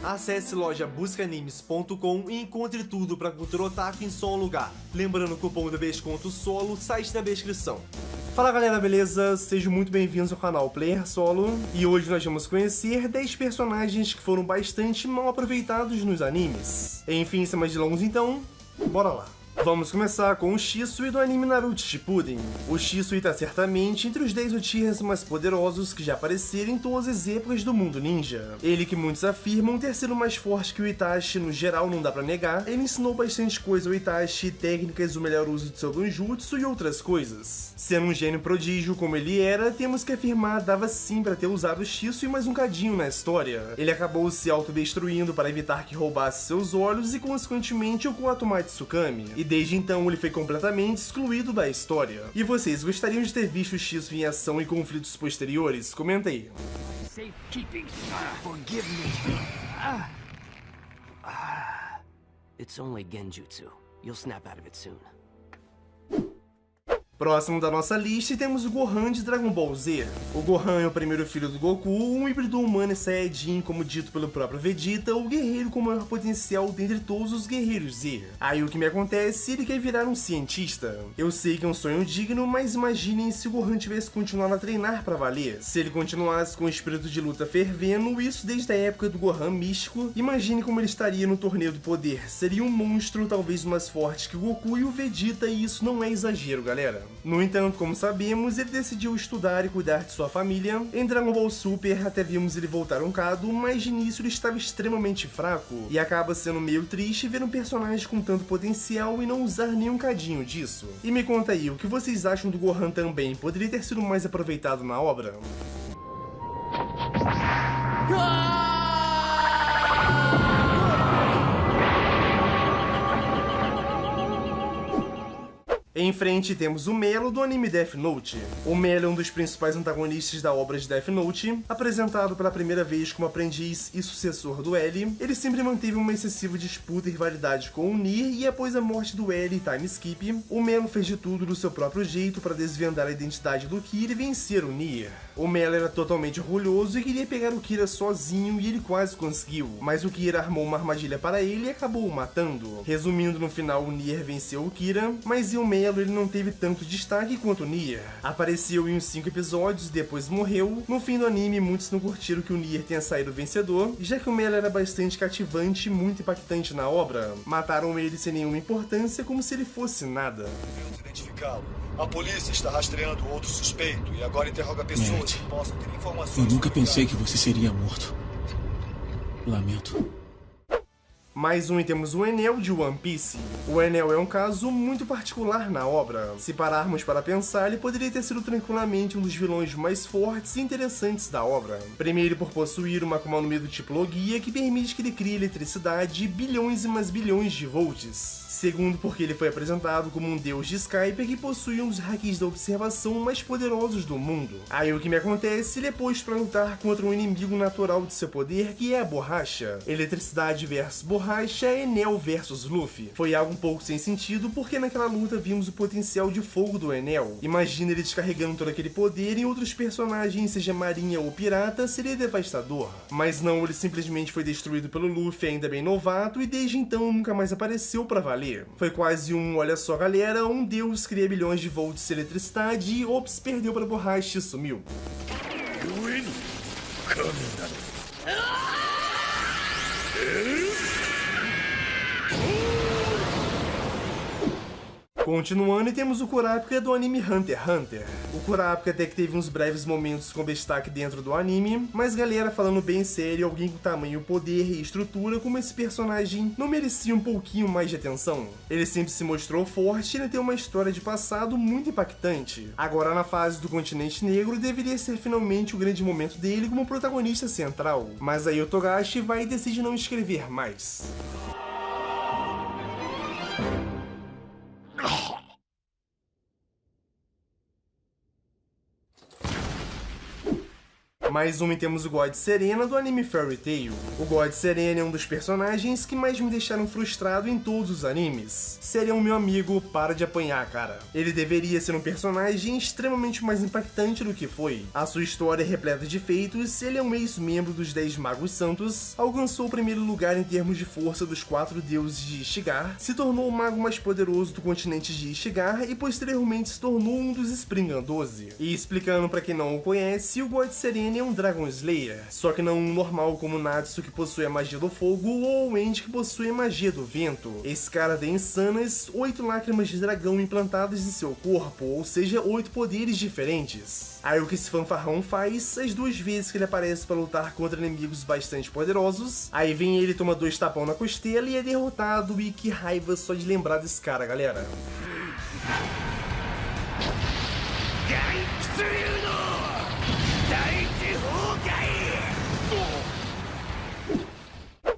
Acesse loja buscaanimes.com e encontre tudo pra cultura otaku em só um lugar. Lembrando o cupom de desconto SOLO, site na descrição. Fala galera, beleza? Sejam muito bem-vindos ao canal Player Solo. E hoje nós vamos conhecer 10 personagens que foram bastante mal aproveitados nos animes. Enfim, sem mais delongas então, bora lá. Vamos começar com o Shisui do anime Naruto Shippuden. O Shisui está certamente entre os 10 Uchihas mais poderosos que já apareceram em todas as épocas do mundo ninja. Ele que muitos afirmam ter sido mais forte que o Itachi, no geral não dá pra negar, ele ensinou bastante coisa ao Itachi, técnicas, o melhor uso de seu Genjutsu e outras coisas. Sendo um gênio prodígio como ele era, temos que afirmar dava sim pra ter usado o Shisui mais um cadinho na história. Ele acabou se autodestruindo para evitar que roubasse seus olhos e consequentemente o Kuwatoma Tsukami. E desde então ele foi completamente excluído da história. E vocês gostariam de ter visto o Shisui em ação em conflitos posteriores? Comenta aí. Safekeeping. Forgive me. It's only Genjutsu. You'll snap out of it soon. Próximo da nossa lista temos o Gohan de Dragon Ball Z. O Gohan é o primeiro filho do Goku, um híbrido humano e Saiyajin, como dito pelo próprio Vegeta, o guerreiro com maior potencial dentre todos os guerreiros Z. Aí o que me acontece, ele quer virar um cientista. Eu sei que é um sonho digno, mas imaginem se o Gohan tivesse continuado a treinar pra valer. Se ele continuasse com o espírito de luta fervendo, isso desde a época do Gohan místico, imagine como ele estaria no torneio do poder. Seria um monstro, talvez mais forte que o Goku e o Vegeta, e isso não é exagero, galera. No entanto, como sabemos, ele decidiu estudar e cuidar de sua família. Em Dragon Ball Super até vimos ele voltar um bocado, mas de início ele estava extremamente fraco, e acaba sendo meio triste ver um personagem com tanto potencial e não usar nem um cadinho disso. E me conta aí, o que vocês acham do Gohan também? Poderia ter sido mais aproveitado na obra? Em frente temos o Melo do anime Death Note. O Melo é um dos principais antagonistas da obra de Death Note. Apresentado pela primeira vez como aprendiz e sucessor do L, ele sempre manteve uma excessiva disputa e rivalidade com o Nier, e após a morte do L e time skip, o Melo fez de tudo do seu próprio jeito para desvendar a identidade do Kira e vencer o Nier. O Melo era totalmente orgulhoso e queria pegar o Kira sozinho, e ele quase conseguiu, mas o Kira armou uma armadilha para ele e acabou o matando. Resumindo, no final o Nier venceu o Kira, mas o Melo ele não teve tanto destaque quanto o Nier. Apareceu em uns 5 episódios e depois morreu. No fim do anime, muitos não curtiram que o Nier tenha saído vencedor, já que o Melo era bastante cativante e muito impactante na obra. Mataram ele sem nenhuma importância, como se ele fosse nada. Podemos identificá-lo. A polícia está rastreando outro suspeito e agora interroga pessoas que possam ter informações. Eu nunca pensei que você seria morto. Lamento. Mais um, e temos o Enel de One Piece. O Enel é um caso muito particular na obra. Se pararmos para pensar, ele poderia ter sido tranquilamente um dos vilões mais fortes e interessantes da obra. Primeiro por possuir uma Akuma no Mi do tipo Logia, que permite que ele crie eletricidade bilhões e mais bilhões de volts. Segundo, porque ele foi apresentado como um deus de Skype que possui um dos hakis da observação mais poderosos do mundo. Aí o que me acontece, ele é posto para lutar contra um inimigo natural de seu poder, que é a borracha. Eletricidade versus borracha, Enel versus Luffy. Foi algo um pouco sem sentido, porque naquela luta vimos o potencial de fogo do Enel. Imagina ele descarregando todo aquele poder em outros personagens, seja marinha ou pirata, seria devastador. Mas não, ele simplesmente foi destruído pelo Luffy, ainda bem novato, e desde então nunca mais apareceu para valer. Foi quase um, olha só galera, um deus cria bilhões de volts de eletricidade e ops, perdeu pra borracha e sumiu. Continuando, e temos o Kurapika do anime Hunter x Hunter. O Kurapika até que teve uns breves momentos com destaque dentro do anime, mas galera, falando bem sério, alguém com tamanho, poder e estrutura como esse personagem não merecia um pouquinho mais de atenção? Ele sempre se mostrou forte e ele tem uma história de passado muito impactante. Agora na fase do continente negro deveria ser finalmente o grande momento dele como protagonista central, mas aí o Togashi vai e decide não escrever mais. Mais uma e temos o God Serena do anime Fairy Tail. O God Serena é um dos personagens que mais me deixaram frustrado em todos os animes. Serena, meu amigo, para de apanhar, cara. Ele deveria ser um personagem extremamente mais impactante do que foi. A sua história é repleta de feitos, ele é um ex-membro dos 10 Magos Santos, alcançou o primeiro lugar em termos de força dos 4 deuses de Ishigar, se tornou o mago mais poderoso do continente de Ishigar e posteriormente se tornou um dos Springan 12. E explicando pra quem não o conhece, o God Serena é um Dragon Slayer, só que não um normal como o Natsu que possui a magia do fogo ou o End que possui a magia do vento. Esse cara tem insanas 8 lágrimas de dragão implantadas em seu corpo, ou seja, 8 poderes diferentes. Aí o que esse fanfarrão faz, as 2 vezes que ele aparece para lutar contra inimigos bastante poderosos, aí vem ele, toma 2 tapão na costela e é derrotado, e que raiva só de lembrar desse cara, galera.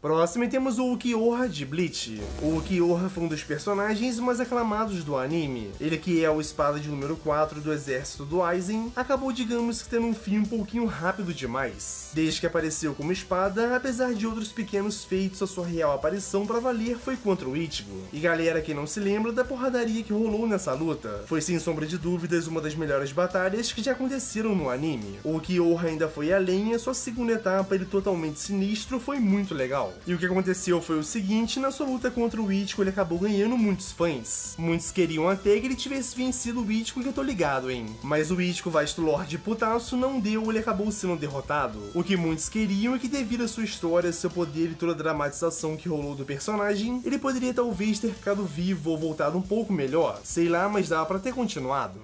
Próximo temos o Ulquiorra de Bleach. O Ulquiorra foi um dos personagens mais aclamados do anime. Ele, que é o espada de número 4 do exército do Aizen, acabou, digamos que, tendo um fim um pouquinho rápido demais. Desde que apareceu como espada, apesar de outros pequenos feitos, a sua real aparição pra valer foi contra o Ichigo. E galera que não se lembra da porradaria que rolou nessa luta, foi sem sombra de dúvidas uma das melhores batalhas que já aconteceram no anime. O Ulquiorra ainda foi além, e a sua segunda etapa, ele totalmente sinistro, foi muito legal. E o que aconteceu foi o seguinte: na sua luta contra o Ichigo, ele acabou ganhando muitos fãs. Muitos queriam até que ele tivesse vencido o Ichigo, que eu tô ligado, hein? Mas o Ichigo, vasto lorde putaço, não deu, ele acabou sendo derrotado. O que muitos queriam é que, devido à sua história, seu poder e toda a dramatização que rolou do personagem, ele poderia talvez ter ficado vivo ou voltado um pouco melhor. Sei lá, mas dava pra ter continuado.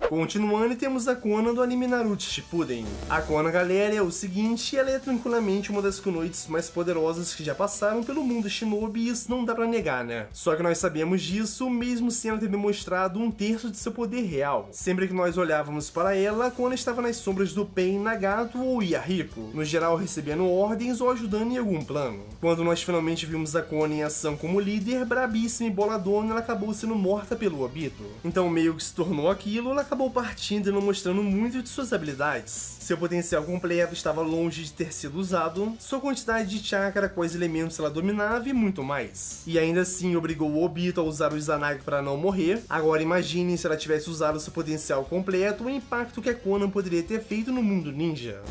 Continuando, temos a Konan do anime Naruto Shippuden. A Konan, galera, é o seguinte: ela é tranquilamente uma das kunoites mais poderosas que já passaram pelo mundo shinobi, e isso não dá pra negar, né? Só que nós sabemos disso mesmo sem ela ter demonstrado 1/3 de seu poder real. Sempre que nós olhávamos para ela, a Konan estava nas sombras do Pain, Nagato ou Yahiko, no geral recebendo ordens ou ajudando em algum plano. Quando nós finalmente vimos a Konan em ação como líder, brabíssima e boladona, ela acabou sendo morta pelo Obito. Então, meio que se tornou aquilo, ela acabou partindo e não mostrando muito de suas habilidades. Seu potencial completo estava longe de ter sido usado, sua quantidade de chakra, quais elementos ela dominava e muito mais. E ainda assim obrigou o Obito a usar o Izanagi para não morrer. Agora imagine se ela tivesse usado seu potencial completo, o impacto que a Konan poderia ter feito no mundo ninja.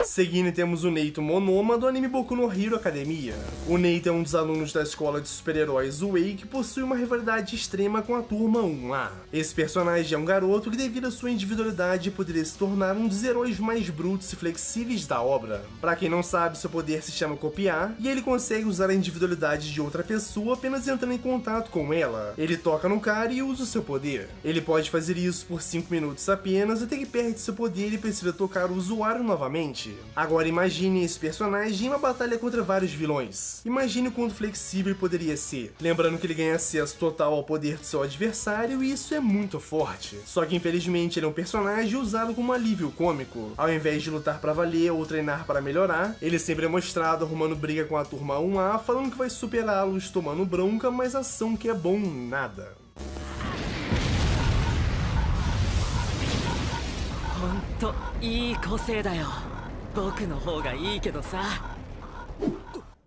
Seguindo, temos o Neito Monoma do anime Boku no Hero Academia. O Neito é um dos alunos da escola de super-heróis Wei que possui uma rivalidade extrema com a turma 1A. Esse personagem é um garoto que, devido à sua individualidade, poderia se tornar um dos heróis mais brutos e flexíveis da obra. Pra quem não sabe, seu poder se chama copiar, e ele consegue usar a individualidade de outra pessoa apenas entrando em contato com ela. Ele toca no cara e usa o seu poder. Ele pode fazer isso por 5 minutos apenas, até que perde seu poder e precisa tocar o usuário novamente. Agora imagine esse personagem em uma batalha contra vários vilões. Imagine o quanto flexível ele poderia ser. Lembrando que ele ganha acesso total ao poder do seu adversário, e isso é muito forte. Só que infelizmente ele é um personagem usado como alívio cômico. Ao invés de lutar pra valer ou treinar para melhorar, ele sempre é mostrado arrumando briga com a turma 1A, falando que vai superá-los, tomando bronca, mas ação que é bom nada.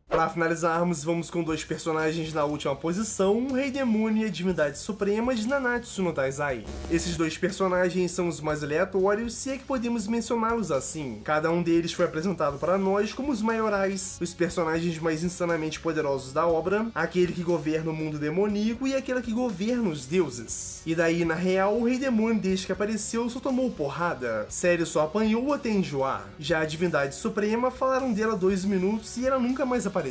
Para finalizarmos, vamos com 2 personagens na última posição, o Rei Demônio e a Divindade Suprema de Nanatsu no Taizai. Esses 2 personagens são os mais aleatórios, se é que podemos mencioná-los assim. Cada um deles foi apresentado para nós como os maiorais, os personagens mais insanamente poderosos da obra, aquele que governa o mundo demoníaco e aquele que governa os deuses. E daí, na real, o Rei Demônio, desde que apareceu, só tomou porrada. Sério, só apanhou até enjoar. Já a Divindade Suprema, falaram dela 2 minutos e ela nunca mais apareceu.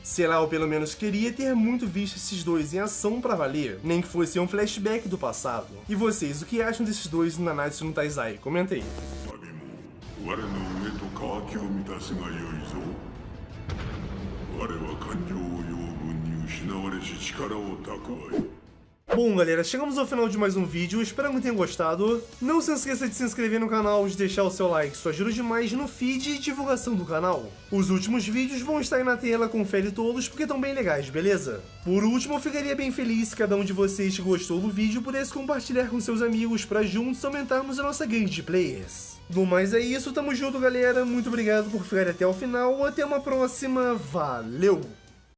Sei lá, ou pelo menos queria ter muito visto esses 2 em ação pra valer, nem que fosse um flashback do passado. E vocês, o que acham desses 2 no Nanatsu no Taizai? Comenta aí. Bom galera, chegamos ao final de mais um vídeo, espero que tenham gostado. Não se esqueça de se inscrever no canal, de deixar o seu like, isso ajuda demais no feed e divulgação do canal. Os últimos vídeos vão estar aí na tela, confere todos porque estão bem legais, beleza? Por último, eu ficaria bem feliz se cada um de vocês que gostou do vídeo pudesse compartilhar com seus amigos para juntos aumentarmos a nossa gangue de players. No mais é isso, tamo junto galera, muito obrigado por ficar até o final, até uma próxima, valeu!